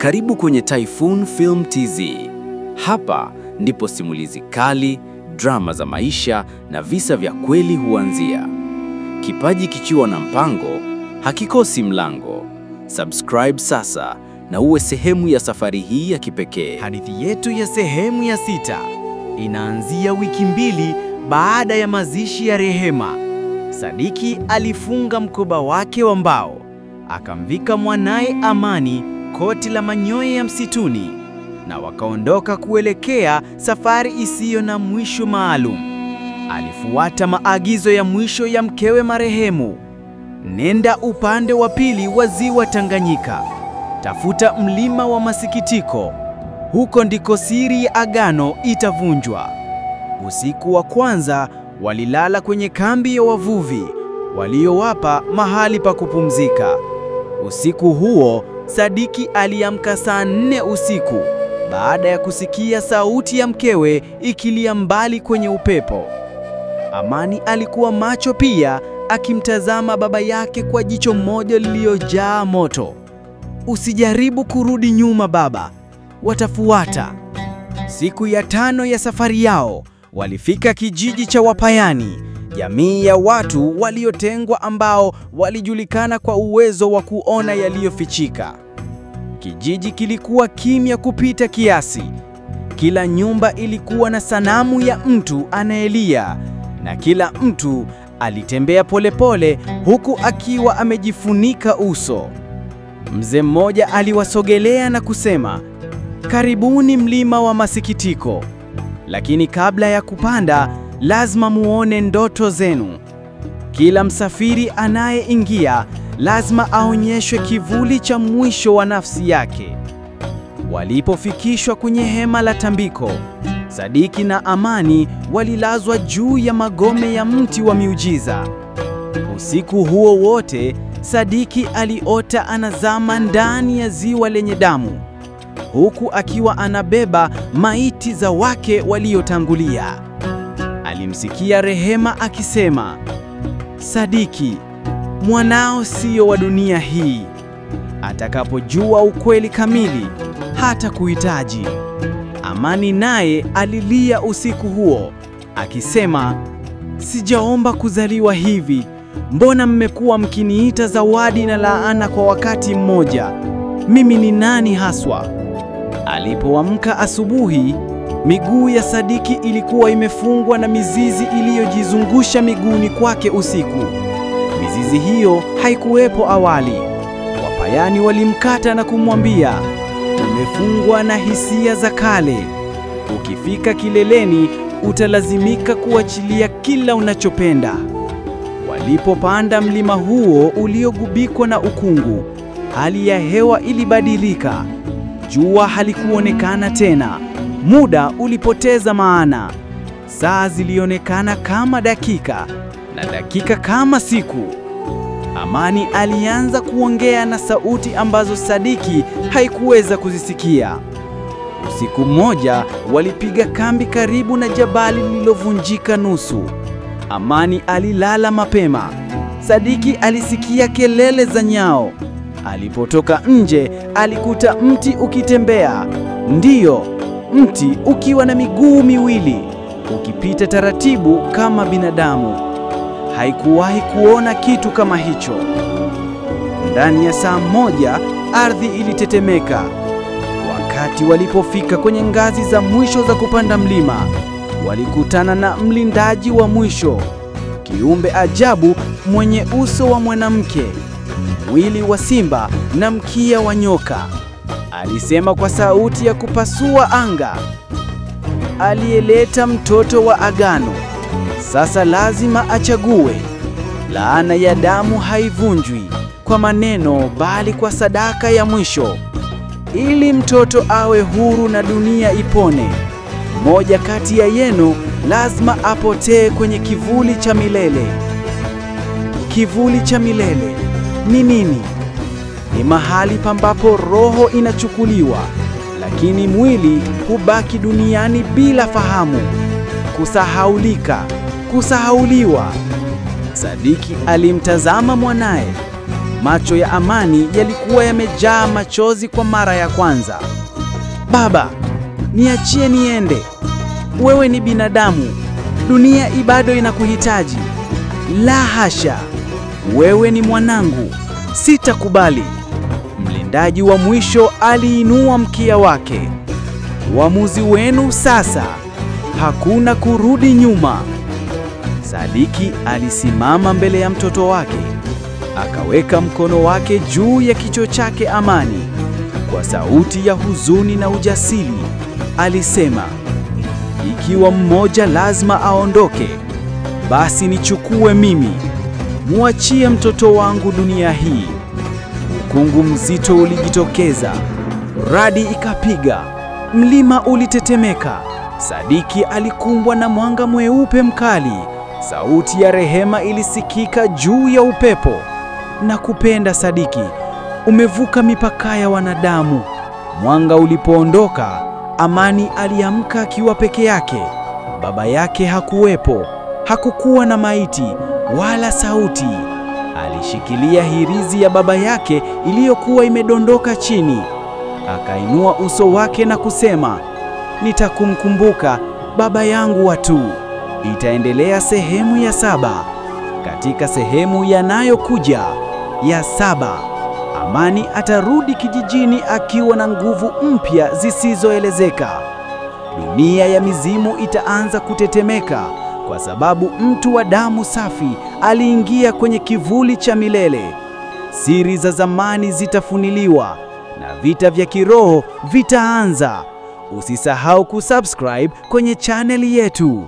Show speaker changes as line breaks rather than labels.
Karibu kwenye Typhoon Film TZ. Hapa ndipo simulizi kali, drama za maisha na visa vya kweli huanzia. Kipaji kikiwa na mpango, hakikosi mlango. Subscribe sasa na uwe sehemu ya safari hii ya kipekee.
Hadithi yetu ya sehemu ya 6 inaanzia wiki 2 baada ya mazishi ya Rehema. Sadiki alifunga mkoba wake wa mbao, akamvika mwanaye Amani koti la manyoya ya msituni, na wakaondoka kuelekea safari isiyo na mwisho maalum. Alifuata maagizo ya mwisho ya mkewe marehemu: nenda upande wa pili wa ziwa Tanganyika, tafuta mlima wa masikitiko, huko ndiko siri ya agano itavunjwa. Usiku wa kwanza walilala kwenye kambi ya wavuvi waliowapa mahali pa kupumzika. Usiku huo Sadiki aliamka saa 4 usiku baada ya kusikia sauti ya mkewe ikilia mbali kwenye upepo. Amani alikuwa macho pia, akimtazama baba yake kwa jicho moja lililojaa moto. Usijaribu kurudi nyuma baba, watafuata. Siku ya 5 ya safari yao walifika kijiji cha Wapayani, jamii ya watu waliotengwa ambao walijulikana kwa uwezo wa kuona yaliyofichika. Kijiji kilikuwa kimya kupita kiasi. Kila nyumba ilikuwa na sanamu ya mtu anayelia, na kila mtu alitembea polepole huku akiwa amejifunika uso. Mzee mmoja aliwasogelea na kusema, "Karibuni mlima wa masikitiko. Lakini kabla ya kupanda, lazima muone ndoto zenu. Kila msafiri anayeingia lazima aonyeshwe kivuli cha mwisho wa nafsi yake." Walipofikishwa kwenye hema la tambiko, Sadiki na Amani walilazwa juu ya magome ya mti wa miujiza. Usiku huo wote, Sadiki aliota anazama ndani ya ziwa lenye damu, huku akiwa anabeba maiti za wake waliotangulia. Alimsikia Rehema akisema, "Sadiki, mwanao sio wa dunia hii. Atakapojua ukweli kamili, hata kuhitaji." Amani naye alilia usiku huo akisema, "Sijaomba kuzaliwa hivi. Mbona mmekuwa mkiniita zawadi na laana kwa wakati mmoja? Mimi ni nani haswa?" Alipoamka asubuhi, miguu ya Sadiki ilikuwa imefungwa na mizizi iliyojizungusha miguuni kwake usiku. Mizizi hiyo haikuwepo awali. Wapayani walimkata na kumwambia, "Umefungwa na hisia za kale. Ukifika kileleni, utalazimika kuachilia kila unachopenda." Walipopanda mlima huo uliogubikwa na ukungu, hali ya hewa ilibadilika. Jua halikuonekana tena. Muda ulipoteza maana. Saa zilionekana kama dakika na dakika kama siku. Amani alianza kuongea na sauti ambazo Sadiki haikuweza kuzisikia. Usiku mmoja walipiga kambi karibu na jabali lililovunjika nusu. Amani alilala mapema. Sadiki alisikia kelele za nyao. Alipotoka nje, alikuta mti ukitembea. Ndiyo, mti ukiwa na miguu miwili, ukipita taratibu kama binadamu. Haikuwahi kuona kitu kama hicho. Ndani ya saa moja, ardhi ilitetemeka. Wakati walipofika kwenye ngazi za mwisho za kupanda mlima, walikutana na mlindaji wa mwisho, kiumbe ajabu mwenye uso wa mwanamke, mwili wa simba na mkia wa nyoka. Alisema kwa sauti ya kupasua anga, "Aliyeleta mtoto wa agano sasa lazima achague. Laana ya damu haivunjwi kwa maneno, bali kwa sadaka ya mwisho. Ili mtoto awe huru na dunia ipone, mmoja kati ya yenu lazima apotee kwenye kivuli cha milele." Kivuli cha milele ni nini? Ni mahali ambapo roho inachukuliwa, lakini mwili hubaki duniani bila fahamu. Kusahauliwa. Sadiki alimtazama mwanaye. Macho ya Amani yalikuwa yamejaa machozi kwa mara ya kwanza. Baba, niachie niende. Wewe ni binadamu. Dunia bado inakuhitaji. La hasha. Wewe ni mwanangu. Sitakubali. Mlindaji wa mwisho aliinua mkia wake. Uamuzi wenu sasa. Hakuna kurudi nyuma. Sadiki alisimama mbele ya mtoto wake. Akaweka mkono wake juu ya kichwa chake Amani. Kwa sauti ya huzuni na ujasiri, alisema, ikiwa mmoja lazima aondoke, basi nichukue mimi. Muachie mtoto wangu dunia hii. Ukungu mzito ulijitokeza. Radi ikapiga. Mlima ulitetemeka. Sadiki alikumbwa na mwanga mweupe mkali. Sauti ya rehema ilisikika juu ya upepo. Nakupenda Sadiki, umevuka mipaka ya wanadamu. Mwanga ulipoondoka, Amani aliamka akiwa peke yake. Baba yake hakuwepo. Hakukuwa na maiti wala sauti. Alishikilia hirizi ya baba yake iliyokuwa imedondoka chini. Akainua uso wake na kusema, nitakumkumbuka baba yangu watu. Itaendelea sehemu ya 7. Katika sehemu yanayokuja ya 7, Amani atarudi kijijini akiwa na nguvu mpya zisizoelezeka. Dunia ya mizimu itaanza kutetemeka kwa sababu mtu wa damu safi aliingia kwenye kivuli cha milele. Siri za zamani zitafunuliwa na vita vya kiroho vitaanza. Usisahau kusubscribe kwenye chaneli yetu.